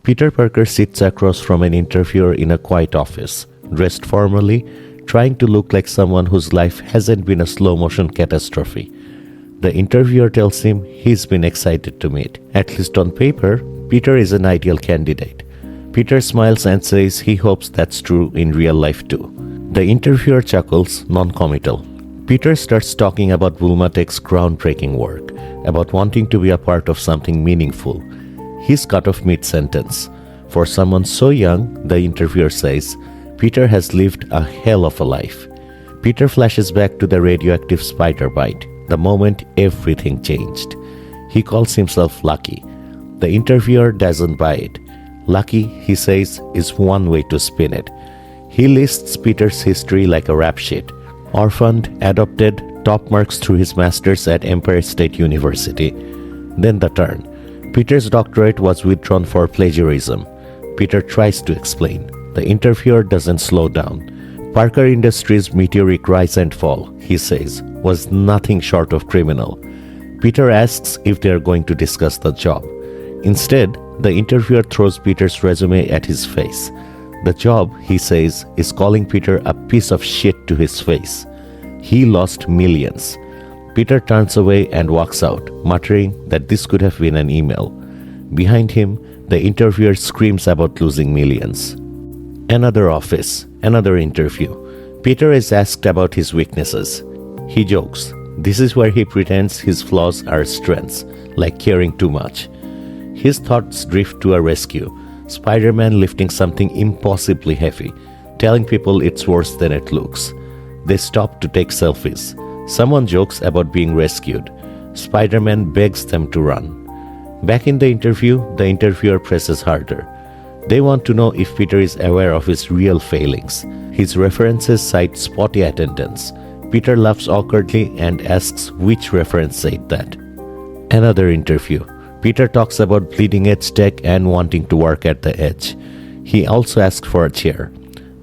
Peter Parker sits across from an interviewer in a quiet office, dressed formally, trying to look like someone whose life hasn't been a slow-motion catastrophe. The interviewer tells him he's been excited to meet. At least on paper, Peter is an ideal candidate. Peter smiles and says he hopes that's true in real life too. The interviewer chuckles, non-committal. Peter starts talking about Bulma Tech's groundbreaking work, about wanting to be a part of something meaningful. He's cut off mid-sentence. For someone so young, the interviewer says, Peter has lived a hell of a life. Peter flashes back to the radioactive spider bite, the moment everything changed. He calls himself lucky. The interviewer doesn't buy it. Lucky, he says, is one way to spin it. He lists Peter's history like a rap sheet. Orphaned, adopted, top marks through his master's at Empire State University. Then the turn. Peter's doctorate was withdrawn for plagiarism. Peter tries to explain. The interviewer doesn't slow down. Parker Industries' meteoric rise and fall, he says, was nothing short of criminal. Peter asks if they are going to discuss the job. Instead, the interviewer throws Peter's resume at his face. The job, he says, is calling Peter a piece of shit to his face. He lost millions. Peter turns away and walks out, muttering that this could have been an email. Behind him, the interviewer screams about losing millions. Another office, another interview. Peter is asked about his weaknesses. He jokes. This is where he pretends his flaws are strengths, like caring too much. His thoughts drift to a rescue. Spiderman lifting something impossibly heavy, telling people it's worse than it looks. They stop to take selfies. Someone jokes about being rescued. Spiderman begs them to run. Back in the interview, the interviewer presses harder. They want to know if Peter is aware of his real failings. His references cite spotty attendance. Peter laughs awkwardly and asks which reference said that. Another interview. Peter talks about bleeding edge tech and wanting to work at the edge. He also asks for a chair.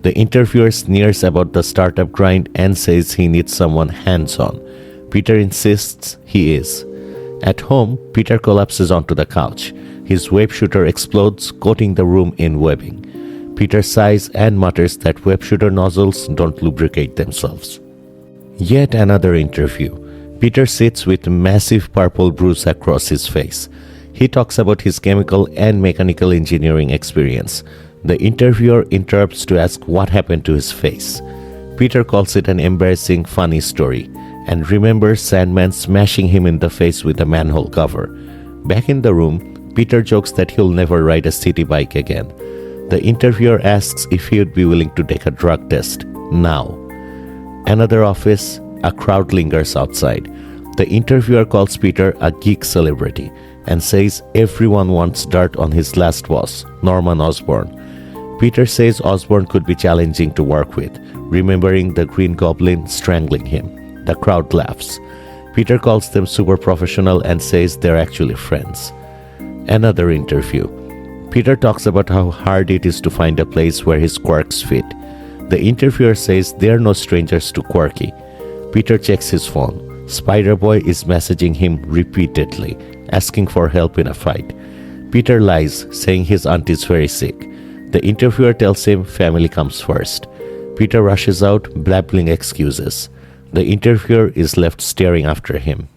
The interviewer sneers about the startup grind and says he needs someone hands-on. Peter insists he is. At home, Peter collapses onto the couch. His web shooter explodes, coating the room in webbing. Peter sighs and mutters that web shooter nozzles don't lubricate themselves. Yet another interview. Peter sits with a massive purple bruise across his face. He talks about his chemical and mechanical engineering experience. The interviewer interrupts to ask what happened to his face. Peter calls it an embarrassing, funny story and remembers Sandman smashing him in the face with a manhole cover. Back in the room, Peter jokes that he'll never ride a city bike again. The interviewer asks if he would be willing to take a drug test now. Another office, a crowd lingers outside. The interviewer calls Peter a geek celebrity and says everyone wants dirt on his last boss, Norman Osborn. Peter says Osborn could be challenging to work with, remembering the Green Goblin strangling him. The crowd laughs. Peter calls them super professional and says they're actually friends. Another interview. Peter talks about how hard it is to find a place where his quirks fit. The interviewer says they're no strangers to quirky. Peter checks his phone. Spider-Boy is messaging him repeatedly, asking for help in a fight. Peter lies, saying his aunt is very sick. The interviewer tells him family comes first. Peter rushes out, blabbling excuses. The interviewer is left staring after him.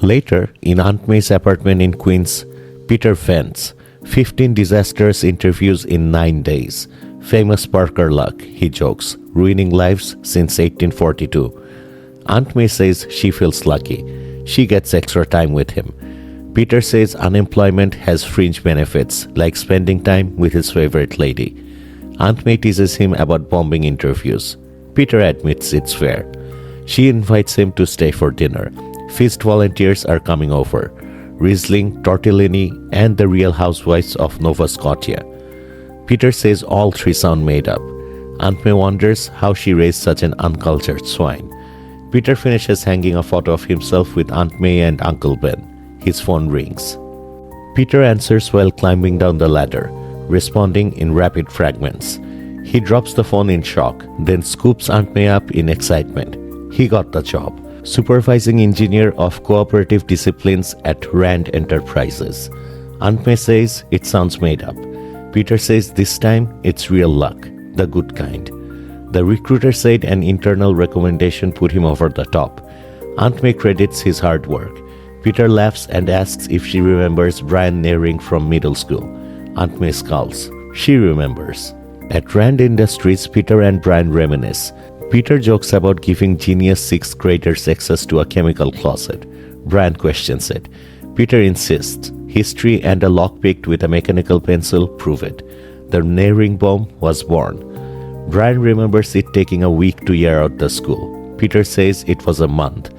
Later, in Aunt May's apartment in Queens, Peter vents. 15 disastrous interviews in 9 days. Famous Parker luck, he jokes, ruining lives since 1842. Aunt May says she feels lucky. She gets extra time with him. Peter says unemployment has fringe benefits, like spending time with his favorite lady. Aunt May teases him about bombing interviews. Peter admits it's fair. She invites him to stay for dinner. Feast volunteers are coming over. Riesling, tortellini, and the Real Housewives of Nova Scotia. Peter says all three sound made up. Aunt May wonders how she raised such an uncultured swine. Peter finishes hanging a photo of himself with Aunt May and Uncle Ben. His phone rings. Peter answers while climbing down the ladder, responding in rapid fragments. He drops the phone in shock, then scoops Aunt May up in excitement. He got the job. Supervising engineer of cooperative disciplines at Rand Enterprises. Aunt May says it sounds made up. Peter says this time it's real luck, the good kind. The recruiter said an internal recommendation put him over the top. Aunt May credits his hard work. Peter laughs and asks if she remembers Brian Nearing from middle school. Aunt May scolds. She remembers. At Rand Industries, Peter and Brian reminisce. Peter jokes about giving genius sixth graders access to a chemical closet. Brian questions it. Peter insists. History and a lockpick with a mechanical pencil prove it. The Nearing bomb was born. Brian remembers it taking a week to air out the school. Peter says it was a month.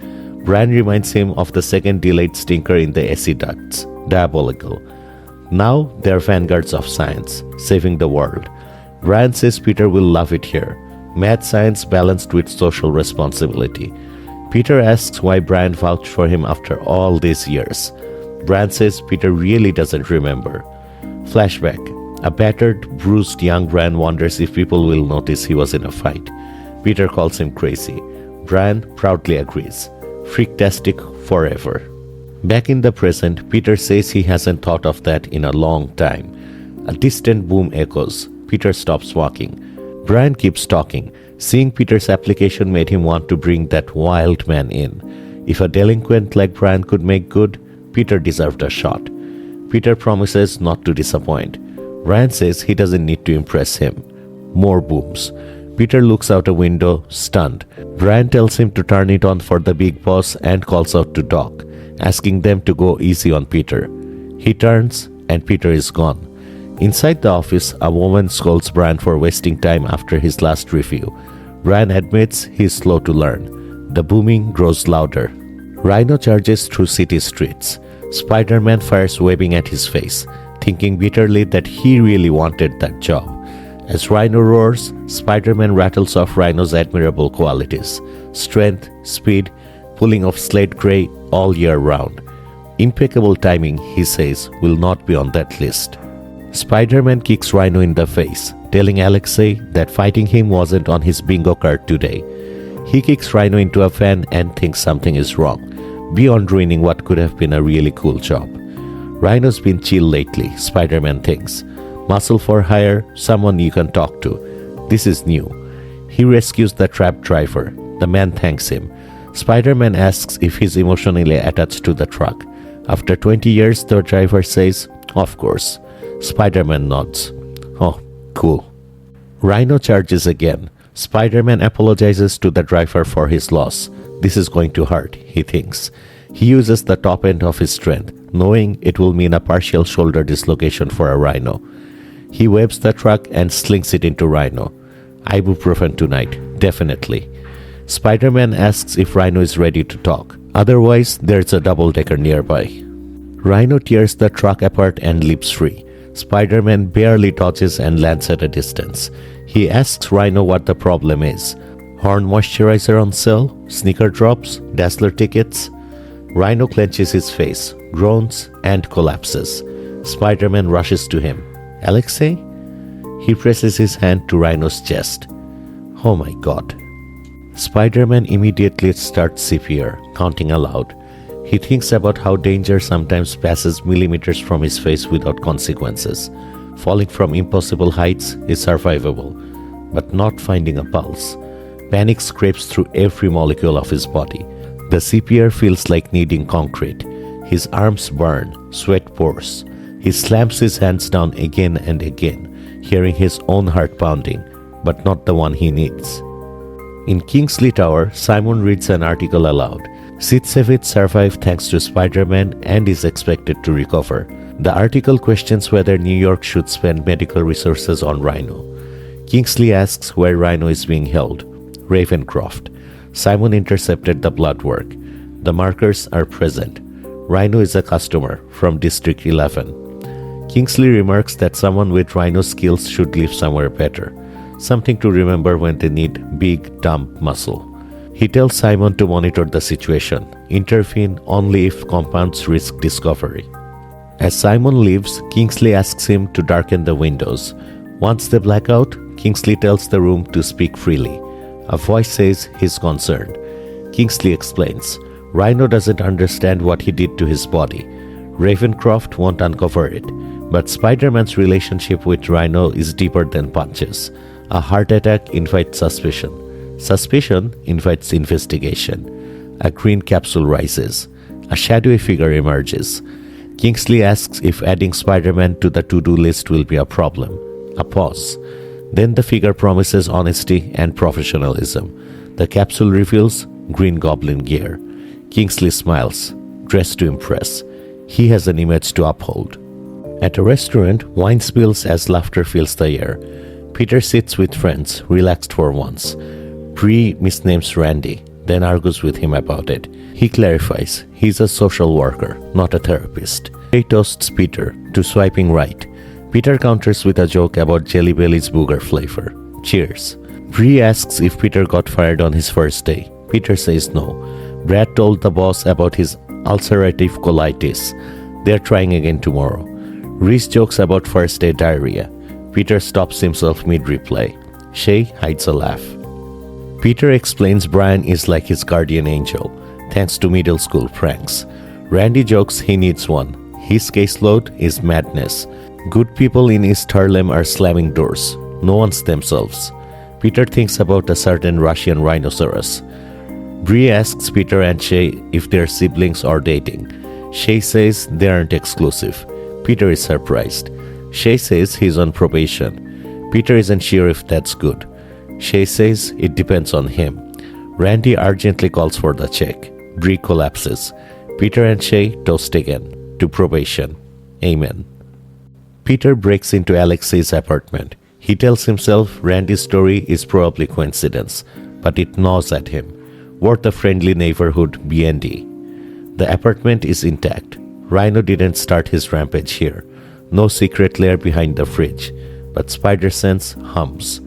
Brian reminds him of the second delayed stinker in the AC ducts. Diabolical. Now they are vanguards of science, saving the world. Brian says Peter will love it here. Mad science balanced with social responsibility. Peter asks why Brian vouched for him after all these years. Brian says Peter really doesn't remember. Flashback. A battered, bruised young Brian wonders if people will notice he was in a fight. Peter calls him crazy. Brian proudly agrees. Freaktastic forever. Back in the present, Peter says he hasn't thought of that in a long time. A distant boom echoes. Peter stops walking. Brian keeps talking. Seeing Peter's application made him want to bring that wild man in. If a delinquent like Brian could make good, Peter deserved a shot. Peter promises not to disappoint. Brian says he doesn't need to impress him. More booms. Peter looks out a window, stunned. Brian tells him to turn it on for the big boss and calls out to Doc, asking them to go easy on Peter. He turns and Peter is gone. Inside the office, a woman scolds Brian for wasting time after his last review. Brian admits he's slow to learn. The booming grows louder. Rhino charges through city streets. Spiderman fires waving at his face, thinking bitterly that he really wanted that job. As Rhino roars, Spiderman rattles off Rhino's admirable qualities: strength, speed, pulling off slate gray all year round. Impeccable timing, he says, will not be on that list. Spiderman kicks Rhino in the face, telling Alexei that fighting him wasn't on his bingo card today. He kicks Rhino into a fan and thinks something is wrong, beyond ruining what could have been a really cool job. Rhino's been chill lately, Spiderman thinks. Muscle for hire, someone you can talk to. This is new. He rescues the trapped driver. The man thanks him. Spiderman asks if he's emotionally attached to the truck. After 20 years, the driver says, "Of course." Spiderman nods. Oh, cool. Rhino charges again. Spiderman apologizes to the driver for his loss. This is going to hurt, he thinks. He uses the top end of his strength, knowing it will mean a partial shoulder dislocation for a Rhino. He webs the truck and slings it into Rhino. Ibuprofen tonight, definitely. Spiderman asks if Rhino is ready to talk. Otherwise, there's a double-decker nearby. Rhino tears the truck apart and leaps free. Spiderman barely dodges and lands at a distance. He asks Rhino what the problem is. Horn moisturizer on sale? Sneaker drops? Dazzler tickets? Rhino clenches his face, groans, and collapses. Spiderman rushes to him. Alexei? He presses his hand to Rhino's chest. Oh my god. Spiderman immediately starts CPR, counting aloud. He thinks about how danger sometimes passes millimeters from his face without consequences. Falling from impossible heights is survivable, but not finding a pulse. Panic scrapes through every molecule of his body. The CPR feels like kneading concrete. His arms burn, sweat pours. He slams his hands down again and again, hearing his own heart pounding, but not the one he needs. In Kingsley Tower, Simon reads an article aloud. Sitsevich survived thanks to Spiderman and is expected to recover. The article questions whether New York should spend medical resources on Rhino. Kingsley asks where Rhino is being held. Ravencroft. Simon intercepted the blood work. The markers are present. Rhino is a customer from District 11. Kingsley remarks that someone with Rhino skills should live somewhere better. Something to remember when they need big, dumb muscle. He tells Simon to monitor the situation, intervene only if compounds risk discovery. As Simon leaves, Kingsley asks him to darken the windows. Once they black out, Kingsley tells the room to speak freely. A voice says he's concerned. Kingsley explains, Rhino doesn't understand what he did to his body. Ravencroft won't uncover it. But Spider-Man's relationship with Rhino is deeper than punches. A heart attack invites suspicion. Suspicion invites investigation. A green capsule rises. A shadowy figure emerges. Kingsley asks if adding Spider-Man to the to-do list will be a problem. A pause. Then the figure promises honesty and professionalism. The capsule reveals Green Goblin gear. Kingsley smiles, dressed to impress. He has an image to uphold. At a restaurant, wine spills as laughter fills the air. Peter sits with friends, relaxed for once. Bree misnames Randy, then argues with him about it. He clarifies he's a social worker, not a therapist. He toasts Peter to swiping right. Peter counters with a joke about Jelly Belly's booger flavor. Cheers. Bree asks if Peter got fired on his first day. Peter says no. Brad told the boss about his ulcerative colitis. They're trying again tomorrow. Reese jokes about first day diarrhea. Peter stops himself mid-replay. Shay hides a laugh. Peter explains Brian is like his guardian angel, thanks to middle school pranks. Randy jokes he needs one. His caseload is madness. Good people in East Harlem are slamming doors. No one's themselves. Peter thinks about a certain Russian rhinoceros. Bree asks Peter and Shay if they're siblings or dating. Shay says they aren't exclusive. Peter is surprised. Shay says he's on probation. Peter isn't sure if that's good. Shay says it depends on him. Randy urgently calls for the check. Bree collapses. Peter and Shay toast again. To probation. Amen. Peter breaks into Alexei's apartment. He tells himself Randy's story is probably coincidence, but it gnaws at him. Worth a friendly neighborhood B&D. The apartment is intact. Rhino didn't start his rampage here. No secret lair behind the fridge. But Spider Sense hums.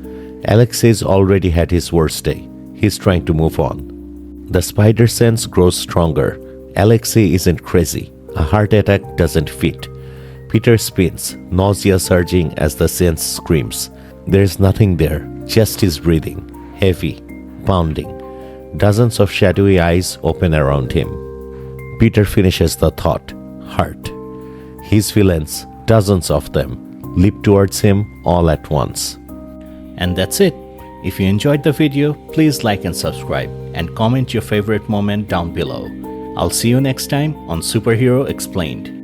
Alexei's already had his worst day. He's trying to move on. The Spider Sense grows stronger. Alexei isn't crazy. A heart attack doesn't fit. Peter spins, nausea surging as the sense screams. There's nothing there, just his breathing. Heavy, pounding. Dozens of shadowy eyes open around him. Peter finishes the thought. Heart. His villains, dozens of them, leap towards him all at once. And that's it. If you enjoyed the video, please like and subscribe and comment your favorite moment down below. I'll see you next time on Superhero Explained.